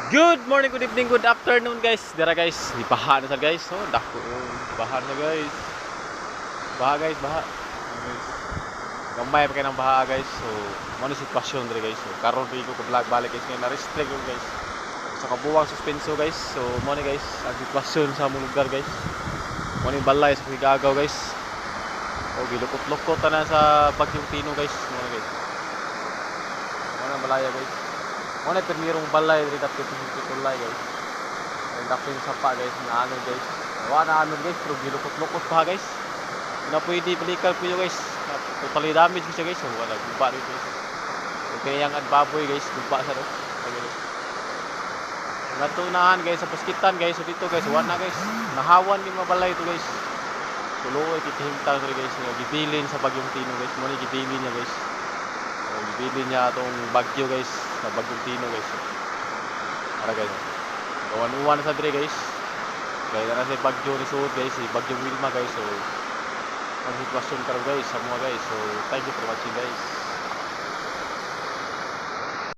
Good morning, good evening, good afternoon guys. Dara guys, di baha na sa guys. Oh, dako. Baha na guys. Baha guys, baha. Guys. Gamay pa kayo ng baha guys. So, mo ni sitwasyon diri guys. So, karon ri ko vlog balik guys kay na restrict ko guys. Sa kabuwang suspenso guys. So, mo ni guys ang sitwasyon sa among lugar guys. Mo ni balay sa Higagaw guys. O gilukot-lukot na sa Bagyong Tino guys. Mo ni guys. Mo na balaya guys. Muna permirong balay diri dapit sa tulay guys. Ang dapit sa sapa guys, naano guys. Wa na ano guys, pero gilukot-lukot pa guys. Na pwede balikal po guys. Totally damage siya guys. Wala guba rin guys. Okay yang baboy guys, guba sa ro. Natunahan guys sa paskitan guys. So dito guys, wa na guys. Nahawan din mabalay ito guys. Tuloy kitihimtang diri guys. Gibilin sa Bagyong Tino guys. Mo ni gibilin niya guys. Gibilin niya atong bagyo guys. Sa Bagyong Tino guys. Para guys. Gawan-uwan sa dire guys. Kaya na sa bagyo ni suot guys, si Bagyong Wilma guys. So ang sitwasyon karon guys sa mga guys. So thank you for watching guys.